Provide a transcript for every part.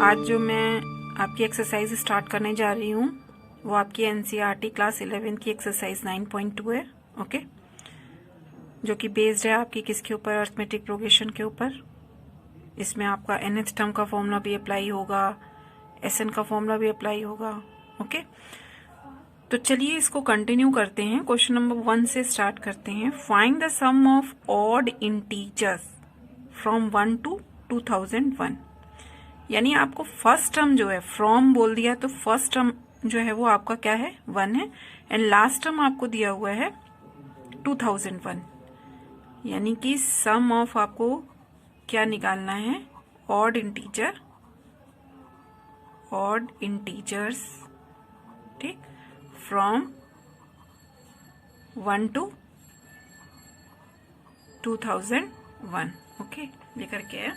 आज जो मैं आपकी एक्सरसाइज स्टार्ट करने जा रही हूँ वो आपकी एनसीईआरटी क्लास 11 की एक्सरसाइज 9.2 है। ओके, जो कि बेस्ड है आपकी किसके ऊपर, अर्थमेटिक प्रोग्रेशन के ऊपर। इसमें आपका nth टर्म का फॉर्मूला भी अप्लाई होगा, एसएन का फॉर्मूला भी अप्लाई होगा। ओके, तो चलिए इसको कंटिन्यू करते हैं। क्वेश्चन नंबर 1 से स्टार्ट करते हैं। Find the sum of odd integers from 1 to 2001। यानी आपको फर्स्ट टर्म जो है, फ्रॉम बोल दिया तो फर्स्ट टर्म जो है वो आपका क्या है, 1 है, एंड लास्ट टर्म आपको दिया हुआ है 2001। यानी कि सम ऑफ आपको क्या निकालना है, ऑड इंटीजर्स, ठीक, फ्रॉम 1 to 2001। ओके, ये करके है।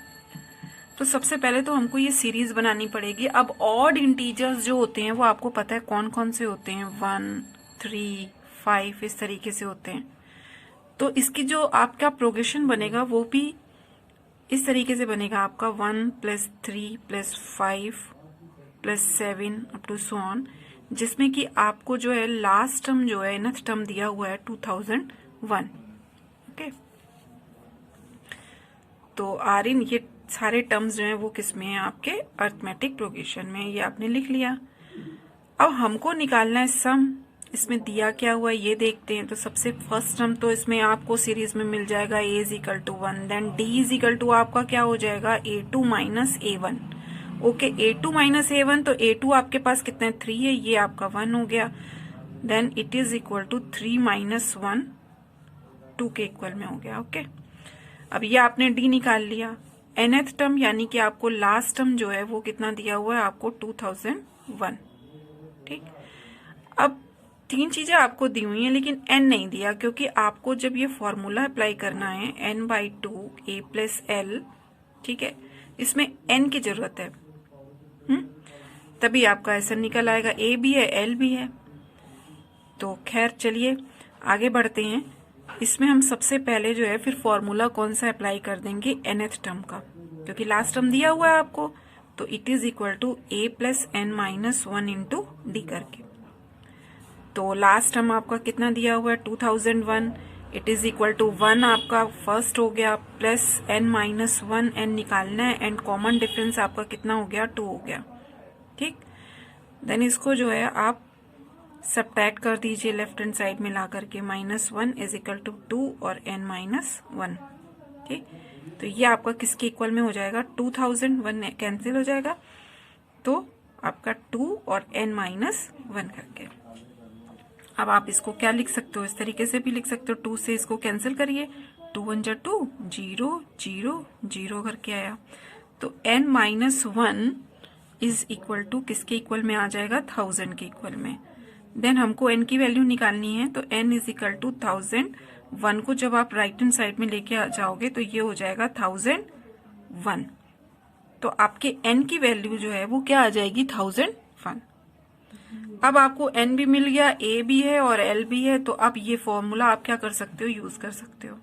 तो सबसे पहले तो हमको ये सीरीज बनानी पड़ेगी। अब ऑड इंटीजर्स जो होते हैं वो आपको पता है कौन कौन से होते हैं, 1, 3, 5 इस तरीके से होते हैं। तो इसकी जो आपका प्रोग्रेशन बनेगा वो भी इस तरीके से बनेगा आपका 1 + 3 + 5 + 7 अप टू सो ऑन, जिसमें कि आपको जो है लास्ट टर्म जो है, nth टर्म दिया हुआ है 2001। ओके, तो आरिन ये सारे टर्म्स जो हैं वो किस में है, आपके अर्थमेटिक प्रोग्रेशन में। ये आपने लिख लिया। अब हमको निकालना है सम। इसमें दिया क्या हुआ है ये देखते हैं। तो सबसे फर्स्ट टर्म तो इसमें आपको सीरीज में मिल जाएगा a = 1, देन d = आपका क्या हो जाएगा, a2 - a1। Okay, a2 - a1, तो a2 आपके पास कितना है, 3 है, ये आपका 1 हो गया। Then it is equal to 3 - 1 2 के इक्वल में हो गया। ओके, अब ये आपने d निकाल लिया। nth टर्म यानी कि आपको लास्ट टर्म जो है वो कितना दिया हुआ है, आपको 2001। ठीक, अब 3 चीजें आपको दी हुई हैं लेकिन n नहीं दिया, क्योंकि आपको जब ये फॉर्मूला अप्लाई करना है n/2 a + l, ठीक है, इसमें n की जरूरत है, तभी आपका ऐसा निकल आएगा। a भी है, l भी है। तो खैर चलिए आगे बढ़ते हैं। इसमें हम सबसे पहले जो है फिर फॉर्मूला कौन सा अप्लाई कर देंगे, nth टर्म का, क्योंकि लास्ट टर्म दिया हुआ है आपको। तो it is equal to a + n - 1 × d करके। तो लास्ट टर्म आपका कितना दिया हुआ है, 2001। इट इज इक्वल टू 1 आपका फर्स्ट हो गया, प्लस n - 1, n निकालना है, एंड कॉमन डिफरेंस आपका कितना हो गया, 2 हो गया। ठीक, देन इसको जो है आप सब्ट्रैक्ट कर दीजिए लेफ्ट हैंड साइड में ला करके, -1 = 2 और n - 1। ठीक, तो ये आपका किसके इक्वल में हो जाएगा, 2001 कैंसिल हो जाएगा, तो आपका 2 और n - 1 करके। अब आप इसको क्या लिख सकते हो, इस तरीके से भी लिख सकते हो, 2 से इसको कैंसिल करिए, 2 × 2 0 0 0 करके आया। तो n - 1 इज इक्वल टू किसके इक्वल में आ जाएगा, 1000 के इक्वल में। देन हमको n की वैल्यू निकालनी है, तो n = 1000। 1 को जब आप राइट हैंड साइड में लेके आ जाओगे तो ये हो जाएगा 1001। तो आपके n की वैल्यू जो है वो क्या आ जाएगी, 1001। अब आपको n भी मिल गया, a भी है और l भी है। तो अब ये फॉर्मूला आप क्या कर सकते हो, यूज कर सकते हो।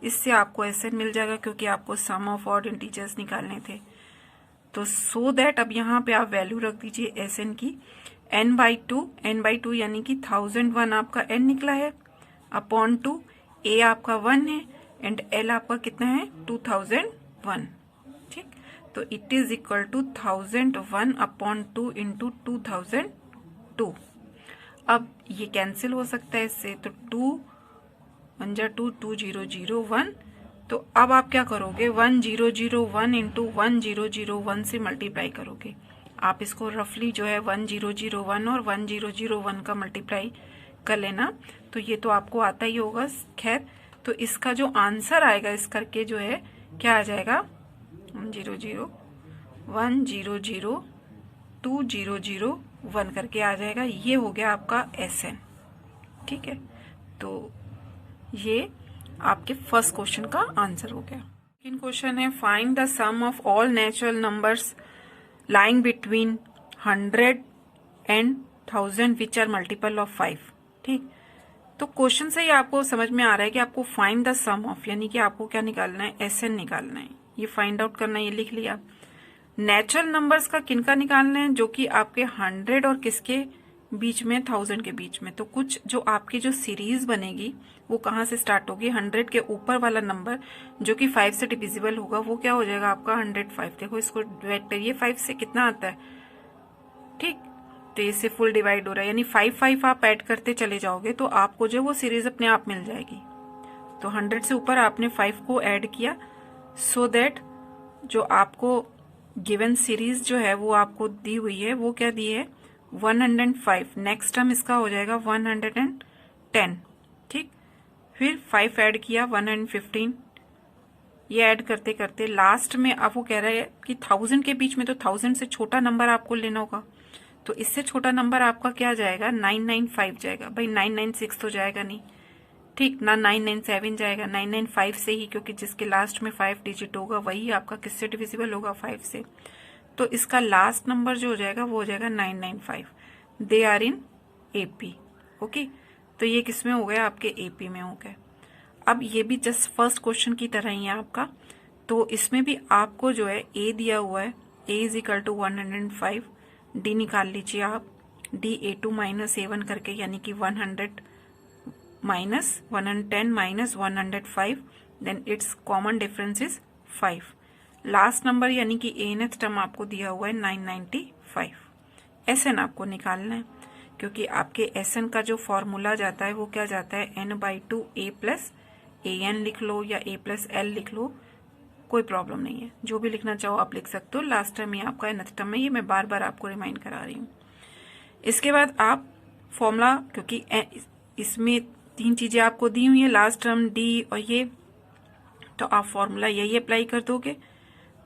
इससे आपको SN मिल जाएगा, क्योंकि आपको सम ऑफ ऑड इंटीजर्स निकालने थे। तो सो दैट अब यहाँ पे आप वैल्यू रख दीजिए SN की, n/2 यानी कि 1001 आपका n निकला है, अपॉन 2, a आपका 1 है, एंड l आपका कितना है, 2001। ठीक, तो it is equal to 1001 upon 2 × 2002। अब ये कैंसिल हो सकता है इससे, तो 2 1 × 2 2 0 0 1। तो अब आप क्या करोगे, 1001 × 1001 से मल्टीप्लाई करोगे। आप इसको रफली जो है 1001 और 1001 का मल्टीप्लाई कर लेना, तो ये तो आपको आता ही होगा। खैर, तो इसका जो आंसर आएगा इस करके जो है क्या आ जाएगा, 100 100 2001 करके आ जाएगा। ये हो गया आपका SN। ठीक है, तो ये आपके फर्स्ट क्वेश्चन का आंसर हो गया। सेकंड क्वेश्चन है, find the sum of all natural numbers lying between 100 and 1000 which are multiple of 5। ठीक, तो क्वेश्चन से ही आपको समझ में आ रहा है कि आपको फाइंड द सम ऑफ, यानी कि आपको क्या निकालना है, SN निकालना है। ये फाइंड आउट करना, ये लिख लिया। नेचुरल नंबर्स का किनका निकालना है, जो कि आपके 100 और किसके बीच में, 1000 के बीच में। तो कुछ जो आपकी जो सीरीज बनेगी वो कहाँ से स्टार्ट होगी, 100 के ऊपर वाला नंबर जो कि 5 से डिविजिबल होगा वो क्या हो जाएगा आपका 105। देखो इसको डिवाइड करिए 5 से, कितना आता है, ठीक। तो इससे फुल डिवाइड हो रहा है, यानी 5 आप ऐड करते चले जाओगे तो आपको जो वो सीरीज अपने आप मिल जाएगी। तो 100 से ऊपर आपने 5 को ऐड किया, सो दैट जो आपको गिवन सीरीज जो है वो आपको दी हुई है, वो क्या दी है 105। नेक्स्ट टर्म इसका हो जाएगा 110, ठीक। फिर 5 ऐड किया 115, ये ऐड करते करते लास्ट में अब वो कह रहा है कि 1000 के बीच में, तो 1000 से छोटा नंबर आपको लेना होगा। तो इससे छोटा नंबर आपका क्या जाएगा 995 जाएगा। भाई 996 तो जाएगा नहीं, ठीक ना, 997 जाएगा, 995 से ही, क्योंकि जिसके लास्ट में 5 डिजिट होगा वही आपका किससे डिविजिबल होगा 5 से। तो इसका लास्ट नंबर जो हो जाएगा वो हो जाएगा 995। They are in AP, okay. तो ये किस में हो गया, आपके एपी में हो गया। अब ये भी जस्ट फर्स्ट क्वेश्चन की तरह ही है आपका। तो इसमें भी आपको जो है ए दिया हुआ है, ए इज इक्वल टू 105, डी निकाल लीजिए आप, डी A2 माइनस A1 करके, यानी कि 100 minus 110 minus 105, then it's common difference is 5। Last number यानी कि एनथ टर्म आपको दिया हुआ है 995। एसएन आपको निकालना है, क्योंकि आपके एसएन का जो फॉर्मूला जाता है वो क्या जाता है n/2 a प्लस AN लिख लो या a प्लस L लिख लो, कोई प्रॉब्लम नहीं है, जो भी लिखना चाहो आप लिख सकते हो। लास्ट टाइम ये आपका एनथ टर्म है, ये मैं बार बार आपको रिमाइंड करा रही हूँ। इसके बाद आप फॉर्मूला, क्योंकि इसमें 3 चीजें आपको दी हुई है, लास्ट टर्म डी और ये, तो आप फॉर्मूला यही अप्लाई कर दोगे।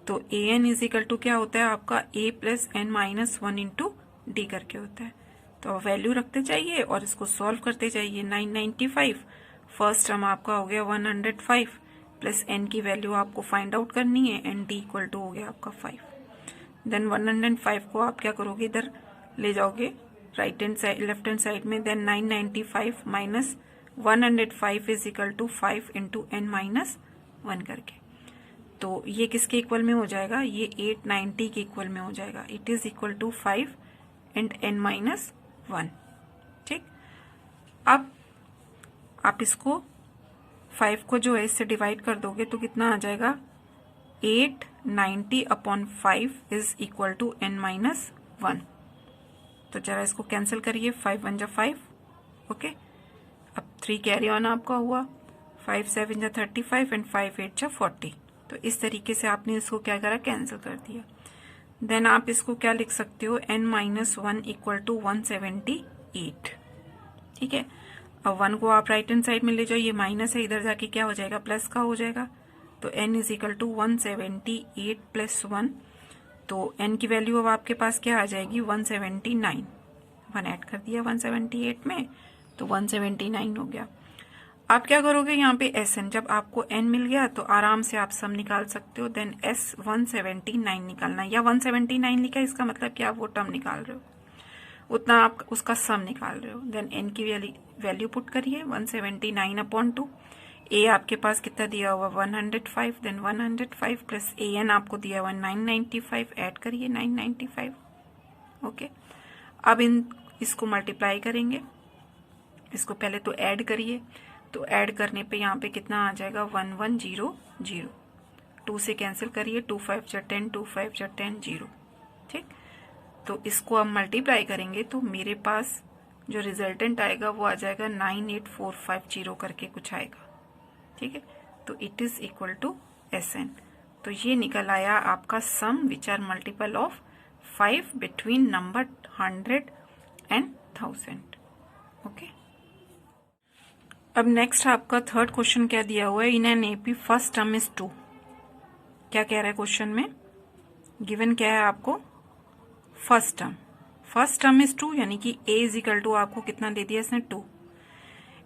तो AN इज इक्वल टू क्या होता है आपका A plus N minus 1 into D करके होता है। तो वैल्यू रखते जाइए और इसको सॉल्व करते जाइए। 995 फर्स्ट टर्म आपका हो गया 105 प्लस n की वैल्यू आपको फाइंड आउट करनी है, एंड डी इक्वल टू हो गया आपका 5। देन 105 को आप क्या करोगे, इधर ले जाओगे right hand side, left hand side में। Then 995 minus 105 is equal to 5 into n minus 1 करके। तो ये किसके इक्वल में हो जाएगा, ये 890 के इक्वल में हो जाएगा। It is equal to 5 and n minus 1, ठीक। अब आप इसको 5 को जो है इससे डिवाइड कर दोगे तो कितना आ जाएगा, 890 upon 5 is equal to n minus 1। तो जरा इसको कैंसिल करिए, 5 1 जा 5, ओके। अब 3 कैरी ऑन आपका हुआ, 5 7 जा 35 एंड 5 8 जा 40। तो इस तरीके से आपने इसको क्या करा, कैंसिल कर दिया। देन आप इसको क्या लिख सकते हो, n माइनस 1 इक्वल टू 178, ठीक है। अब 1 को आप राइट हैंड साइड में ले जाओ, ये माइनस है, इधर जाके क्या हो जाएगा, प्लस का हो जाएगा। तो n is equal to 178 plus 1, तो n की वैल्यू अब आपके पास क्या आ जाएगी 179। 1 ऐड कर दिया 178 में, तो 179 हो गया। आप क्या करोगे यहाँ पे Sn, जब आपको n मिल गया तो आराम से आप सम निकाल सकते हो। देन S 179 निकालना, या 179 लिखा है इसका मतलब कि आप वो टर्म निकाल रहे हो, उतना आप उसका सम निकाल रहे हो। देन n की वैल्यू पुट करिए 179 अपॉन 2। a आपके पास कितना दिया हुआ 105, देन 105 प्लस AN आपको दिया हुआ 995, ऐड करिए 995, ओके। अब इसको मल्टीप्लाई करेंगे, इसको पहले तो ऐड करिए। तो ऐड करने पे यहाँ पे कितना आ जाएगा 1100, 2 से कैंसिल करिए, 2 5 जा 10, 2 5 जा 10, 0, ठीक। तो इसको अब मल्टीप्लाई करेंगे तो मेरे पास जो रिजल्टेंट आएगा वो आ जाएगा 98450 करके कुछ आएगा, ठीक है। तो it is equal to Sn। तो ये निकल आया आपका sum which are multiple of 5 between number 100 and 1000, okay. अब नेक्स्ट आपका थर्ड क्वेश्चन क्या दिया हुआ है, in an AP first term is 2। क्या कह रहा है क्वेश्चन में, गिवन क्या है आपको, फर्स्ट टर्म इज 2, यानी कि a इज इक्वल टू आपको कितना दे दिया इसने 2,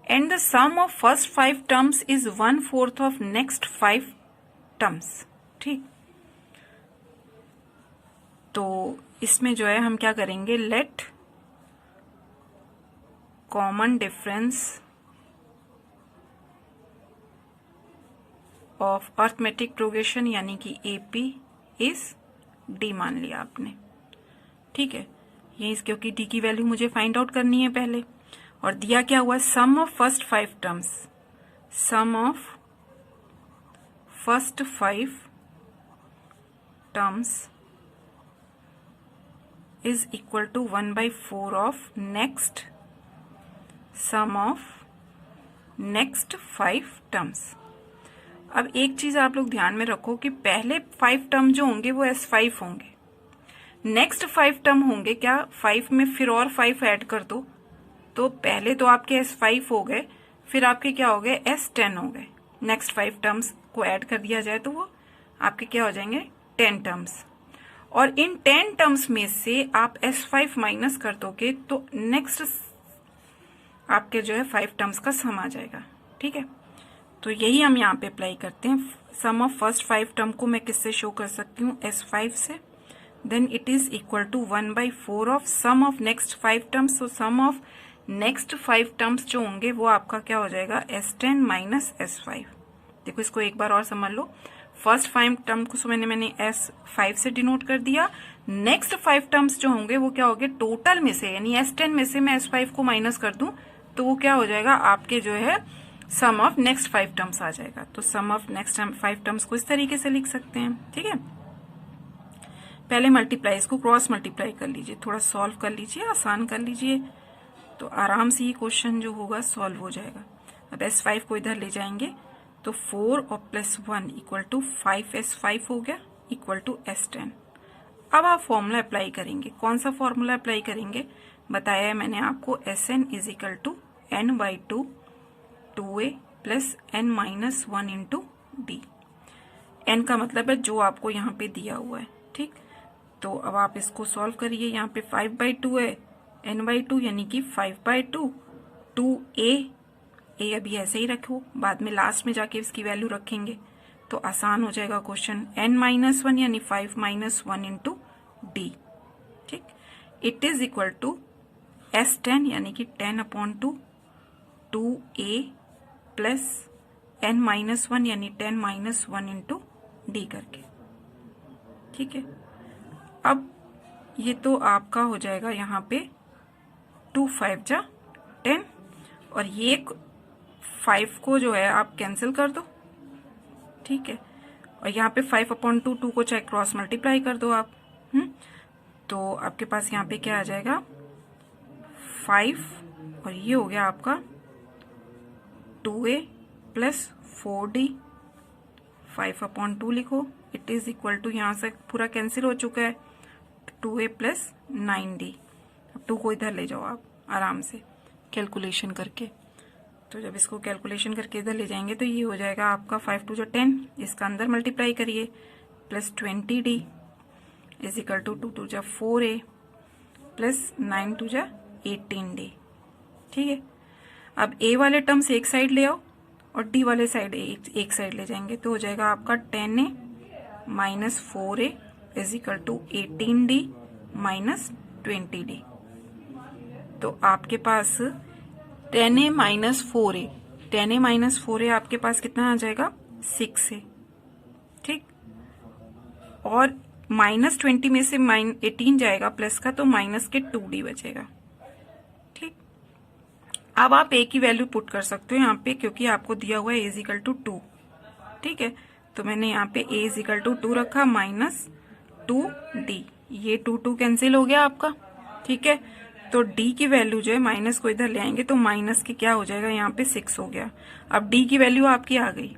and the sum of first 5 terms is 1/4 of next 5 terms, ठीक। तो इसमें जो है हम क्या करेंगे, let common difference of arithmetic progression यानी कि AP इज डी मान लिया आपने। ठीक है, ये क्योंकि डी की वैल्यू मुझे फाइंड आउट करनी है पहले। और दिया क्या हुआ, sum of first 5 terms, sum of first 5 terms is equal to 1/4 of next sum of next 5 terms. अब एक चीज आप लोग ध्यान में रखो कि पहले 5 टर्म जो होंगे वो S5 होंगे, नेक्स्ट 5 टर्म होंगे क्या 5 में फिर और 5 ऐड कर दो, तो पहले तो आपके S5 हो गए, फिर आपके क्या हो गए S10 हो गए। नेक्स्ट 5 टर्म्स को ऐड कर दिया जाए तो वो आपके क्या हो जाएंगे 10 टर्म्स। और इन 10 टर्म्स में से आप S5 माइनस कर दोगे तो नेक्स्ट आपके जो है 5 टर्म्स का सम आ जाएगा। ठीक है, तो यही हम यहाँ पे अप्लाई करते हैं। सम ऑफ फर्स्ट 5 टर्म को मैं किससे शो कर सकती हूँ, S5 से। Then it is equal to 1/4 of sum of next 5 terms. तो सम ऑफ नेक्स्ट 5 टर्म्स जो होंगे वो आपका क्या हो जाएगा S10 माइनस S5। देखो इसको एक बार और समझ लो, फर्स्ट 5 टर्म को मैंने S5 से डिनोट कर दिया, नेक्स्ट 5 टर्म्स जो होंगे वो क्या हो गए टोटल में से, यानी S10 में से मैं S5 को माइनस कर दूं तो वो क्या हो जाएगा आपके जो है सम ऑफ नेक्स्ट 5 टर्म्स आ जाएगा। तो सम ऑफ नेक्स्ट 5 टर्म्स को इस तरीके से लिख सकते हैं। ठीक है, पहले मल्टीप्लाई, इसको क्रॉस मल्टीप्लाई कर लीजिए, थोड़ा सॉल्व कर लीजिए, आसान कर लीजिए, तो आराम से ये क्वेश्चन जो होगा सॉल्व हो जाएगा। अब S5 को इधर ले जाएंगे तो 4 और +1 इक्वल टू 5S5 हो गया इक्वल टू S10। अब आप फॉर्मूला अप्लाई करेंगे, कौन सा फॉर्मूला अप्लाई करेंगे, बताया है मैंने आपको, Sn is equal to n/2 2a plus n-1 into d. n का मतलब है जो आपको यहाँ पे दिया हुआ है। ठीक, तो अब आप इसको सॉल्व करिए, यहाँ पे 5/2 है, n/2 यानी कि 5/2, 2a, a अभी ऐसे ही रखो, बाद में लास्ट में जाके इसकी वैल्यू रखेंगे तो आसान हो जाएगा क्वेश्चन। n-1 यानी 5-1 इंटू डी। ठीक, it is equal to S10 यानी कि 10/2 2a प्लस n-1 यानी 10-1 इंटू डी करके। ठीक है, अब ये तो आपका हो जाएगा यहाँ पे 2 5 जा 10, और ये 5 को जो है आप कैंसिल कर दो। ठीक है, और यहाँ पे 5/2 2 को चाहे क्रॉस मल्टीप्लाई कर दो आप। तो आपके पास यहाँ पे क्या आ जाएगा 5, और ये हो गया आपका 2a प्लस 4d, 5/2 लिखो, इट इज इक्वल टू, यहाँ से पूरा कैंसिल हो चुका है, 2a प्लस 9d। अब 2 को इधर ले जाओ आप आराम से कैलकुलेशन करके, तो जब इसको कैलकुलेशन करके इधर ले जाएंगे तो ये हो जाएगा आपका 5 2 10, इसका अंदर मल्टीप्लाई करिए, plus 20d is equal to 2 2 4a plus 9 2 18d। ठीक है, अब a वाले टर्म्स एक साइड ले आओ और d वाले साइड एक साइड ले जाएंगे तो हो जाएगा आपका 10a minus 4a is equal to 18d minus 20d। तो आपके पास 10a minus 4a, 10a minus 4a आपके पास कितना आ जाएगा 6a। ठीक, और -20 में से -18 जाएगा प्लस का, तो माइनस के 2d बचेगा। ठीक, अब आप a की वैल्यू पुट कर सकते हो यहाँ पे, क्योंकि आपको दिया हुआ है a इज इक्वल टू 2। ठीक है, तो मैंने यहाँ पे a इज इक्वल टू 2 रखा माइनस 2d, ये 2 कैंसिल हो गया आपका। ठीक है, तो d की वैल्यू जो है माइनस को इधर ले आएंगे तो माइनस की क्या हो जाएगा यहाँ पे 6 हो गया। अब d की वैल्यू आपकी आ गई।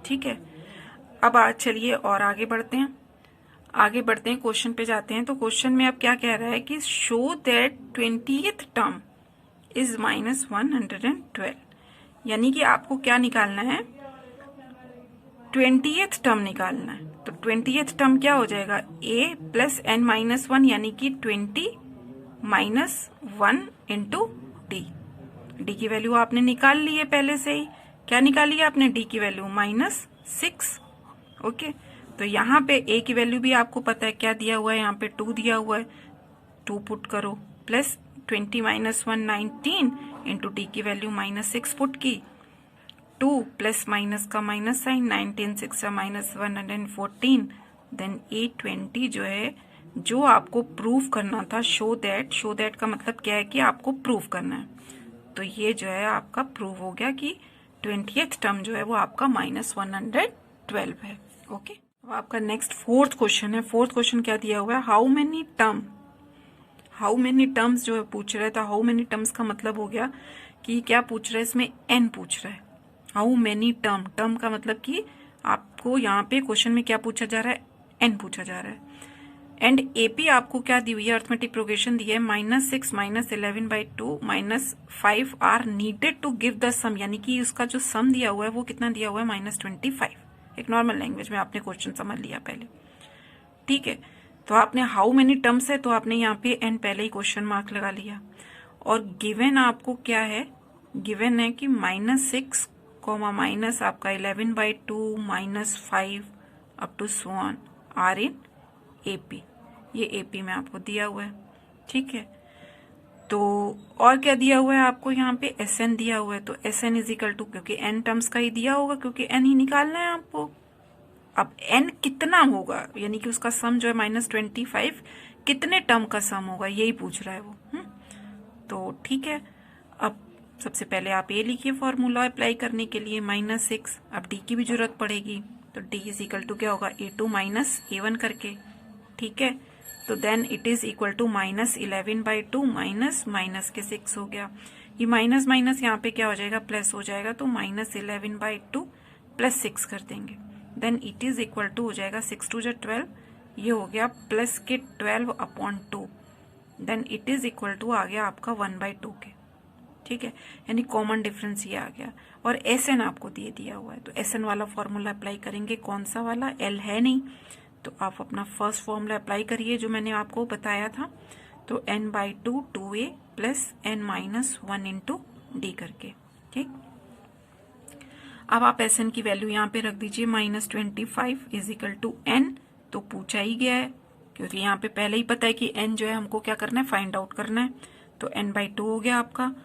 ठीक है, अब आज चलिए और आगे बढ़ते हैं, क्वेश्चन पे जाते हैं। तो क्वेश्चन में अब क्या कह रहा है कि show that 20th term is -112, यानी कि आपको क्या निकालना है 20th टर्म निकालना है। तो 20th टर्म क्या हो जाएगा a प्लस n-1 यानी कि 20 माइनस 1 इंटू डी। डी की वैल्यू आपने निकाल ली है पहले से ही, क्या निकाली है आपने d की वैल्यू -6। ओके, तो यहाँ पे a की वैल्यू भी आपको पता है क्या दिया हुआ है, यहाँ पे 2 दिया हुआ है, 2 पुट करो, प्लस 20 माइनस 1 19 इंटू डी की वैल्यू -6 पुट की, 2 प्लस माइनस का माइनस साइन, 19 6 -114 देन A20 जो है, जो आपको प्रूव करना था, शो दैट का मतलब क्या है कि आपको प्रूव करना है। तो ये जो है आपका प्रूव हो गया कि 20th टर्म जो है वो आपका -112 है। ओके, अब आपका नेक्स्ट फोर्थ क्वेश्चन है। फोर्थ क्वेश्चन क्या दिया हुआ है, हाउ मेनी टर्म्स जो है पूछ रहा है। तो हाउ मेनी टर्म्स का मतलब हो गया कि क्या पूछ रहा है, इसमें n पूछ रहा है। हाउ मेनी टर्म का मतलब कि आपको यहाँ पे क्वेश्चन में क्या पूछा जा रहा है, n पूछा जा रहा है। एंड एपी आपको क्या दी हुई है, अर्थमेटिक प्रोग्रेशन दी है, -6 -11/2 -5 are needed to give the sum, यानी कि उसका जो सम दिया हुआ है वो कितना दिया हुआ है, -25। एक नॉर्मल लैंग्वेज में आपने क्वेश्चन समझ लिया पहले, ठीक है। तो आपने हाउ मेनी टर्म्स है तो आपने यहाँ पे एन पहले ही क्वेश्चन मार्क लगा लिया। और गिवन आपको क्या है, गिवन है कि -6 माइनस आपका 11/2 -5 up to so on are in AP. ये एपी में आपको दिया हुआ है, ठीक है। तो और क्या दिया हुआ है आपको, यहाँ पे एस एन दिया हुआ है। तो एस एन इजिकल टू, क्योंकि एन टर्म्स का ही दिया होगा, क्योंकि एन ही निकालना है आपको। अब एन कितना होगा, यानी कि उसका सम जो है -25, कितने टर्म का सम होगा यही पूछ रहा है वो। तो ठीक है, अब सबसे पहले आप ये लिखिए फॉर्मूला अप्लाई करने के लिए, -6। अब डी की भी जरूरत पड़ेगी, तो डी इज इक्वल टू क्या होगा, A2 माइनस A1 करके, ठीक है। तो then it is equal to -11/2 minus के 6 हो गया। ये माइनस माइनस यहाँ पे क्या हो जाएगा, प्लस हो जाएगा। तो -11/2 प्लस 6 कर देंगे, then it is equal to हो जाएगा 6 2 12, ये हो गया प्लस के 12/2, then it is equal to आ गया आपका 1/2 के, ठीक है। यानी कॉमन डिफरेंस ये आ गया। और एस एन आपको दिया हुआ है, तो एस एन वाला फॉर्मूला अप्लाई करेंगे। कौन सा वाला, एल है नहीं, तो आप अपना फर्स्ट फॉर्मूला अप्लाई करिए जो मैंने आपको बताया था। तो n/2 2a plus n-1 into D करके, ठीक। अब आप एस एन की वैल्यू यहाँ पे रख दीजिए, -25 इज इक्वल टू एन। तो पूछा ही गया है, क्योंकि यहाँ पे पहले ही पता है कि n जो है हमको क्या करना है, फाइंड आउट करना है। तो n/2 हो गया आपका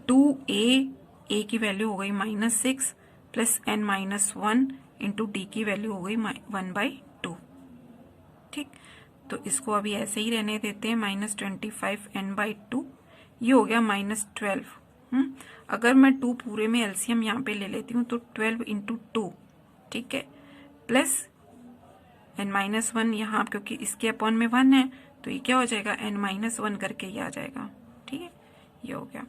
2a की वैल्यू हो गई -6 प्लस n-1 इंटू डी की वैल्यू हो गई 1/2, ठीक। तो इसको अभी ऐसे ही रहने देते हैं, -25 n/2, ये हो गया -12। अगर मैं 2 पूरे में एलसीएम यहाँ पे ले लेती हूँ तो 12 इंटू 2, ठीक है, प्लस n-1 यहाँ, क्योंकि इसके अपॉन में 1 है तो ये क्या हो जाएगा, n-1 करके ये आ जाएगा, ठीक है। ये हो गया।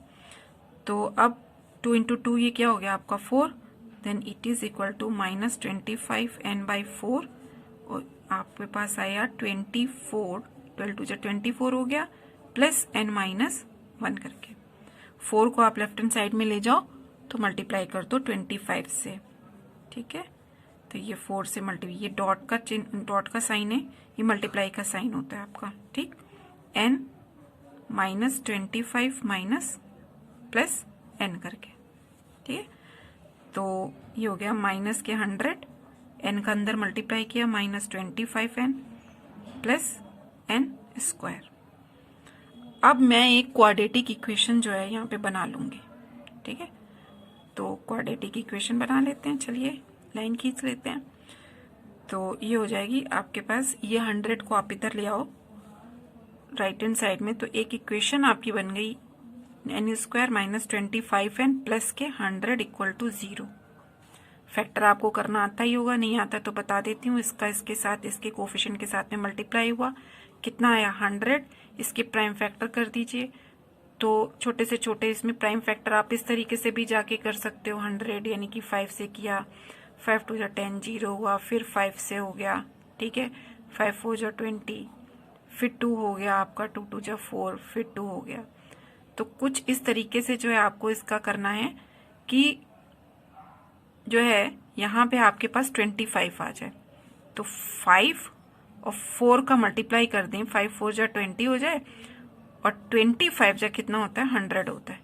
तो अब 2 इंटू 2 ये क्या हो गया आपका 4, then it is equal to -25 n/4, और आपके पास आया 24, 12 2 24 हो गया, प्लस n-1 करके। 4 को आप लेफ्ट हैंड साइड में ले जाओ तो मल्टीप्लाई कर दो 25 से, ठीक है। तो ये 4 से मल्टीप्लाई, ये डॉट का साइन है, ये मल्टीप्लाई का साइन होता है आपका, ठीक। n-25 माइनस प्लस n करके, ठीक है। तो ये हो गया माइनस के 100, n का अंदर मल्टीप्लाई किया, -25n प्लस n²। अब मैं एक क्वाड्रेटिक इक्वेशन जो है यहाँ पे बना लूंगी, ठीक है। तो क्वाड्रेटिक इक्वेशन बना लेते हैं, चलिए लाइन खींच लेते हैं। तो ये हो जाएगी आपके पास, ये 100 को आप इधर ले आओ राइट हैंड साइड में, तो एक इक्वेशन आपकी बन गई n² माइनस 25n प्लस के 100 इक्वल टू 0। फैक्टर आपको करना आता ही होगा, नहीं आता तो बता देती हूँ। इसका इसके साथ, इसके कोफिशिएंट के साथ में मल्टीप्लाई हुआ, कितना आया 100, इसके प्राइम फैक्टर कर दीजिए। तो छोटे से छोटे इसमें प्राइम फैक्टर आप इस तरीके से भी जाके कर सकते हो, 100 यानी कि 5 से किया, 5 2 10 0 हुआ, फिर 5 से हो गया, ठीक है, 5 4 20, फिर 2 हो गया आपका, 2 2 4, फिर 2 हो गया। तो कुछ इस तरीके से जो है आपको इसका करना है कि जो है यहाँ पे आपके पास 25 आ जाए। तो 5 और 4 का मल्टीप्लाई कर दें, 5 4 20 हो जाए, और 25 कितना होता है, 100 होता है,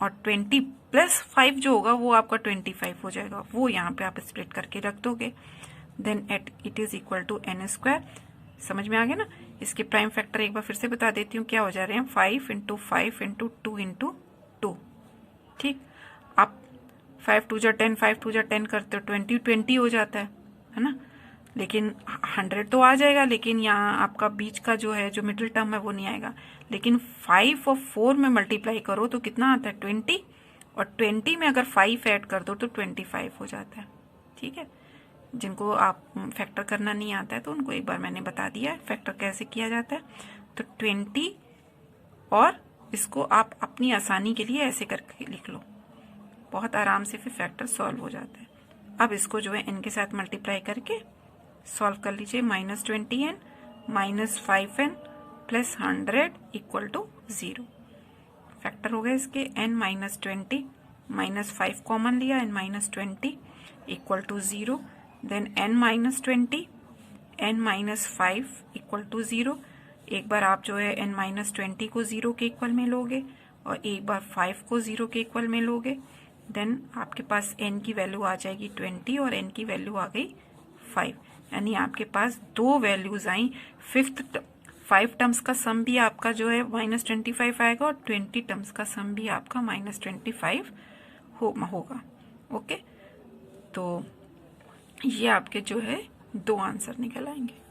और 20 प्लस 5 जो होगा वो आपका 25 हो जाएगा, वो यहाँ पे आप स्प्लिट करके रख दोगे। Then at it is equal to n²। समझ में आ गया ना। इसके प्राइम फैक्टर एक बार फिर से बता देती हूँ क्या हो जा रहे हैं, 5 इंटू 5 इंटू 2 इंटू 2, ठीक। आप 5 2 10, 5 2 10 करते हो 20 20 हो जाता है ना। लेकिन 100 तो आ जाएगा, लेकिन यहाँ आपका बीच का जो है, जो मिडिल टर्म है वो नहीं आएगा। लेकिन 5 और 4 में मल्टीप्लाई करो तो कितना आता है 20, और 20 में अगर 5 ऐड कर दो तो 25 हो जाता है। ठीक है, जिनको आप फैक्टर करना नहीं आता है तो उनको एक बार मैंने बता दिया है फैक्टर कैसे किया जाता है। तो 20, और इसको आप अपनी आसानी के लिए ऐसे करके लिख लो, बहुत आराम से फिर फैक्टर सॉल्व हो जाता है। अब इसको जो है n के साथ मल्टीप्लाई करके सॉल्व कर लीजिए। -20n -5n plus 100 equal to 0। Factor हो गए इसके n -20, -5 कॉमन लिया, n -20 equal to 0। Then n -20, n -5 equal to 0। एक बार आप जो है n -20 को 0 के इक्वल में लोगे और एक बार 5 को 0 के इक्वल में लोगे, देन आपके पास n की वैल्यू आ जाएगी 20 और n की वैल्यू आ गई 5। यानी आपके पास दो वैल्यूज आई। 5 टर्म्स का सम भी आपका जो है -25 आएगा और 20 टर्म्स का सम भी आपका -25 होगा। ओके, तो ये आपके जो है दो आंसर निकल आएंगे।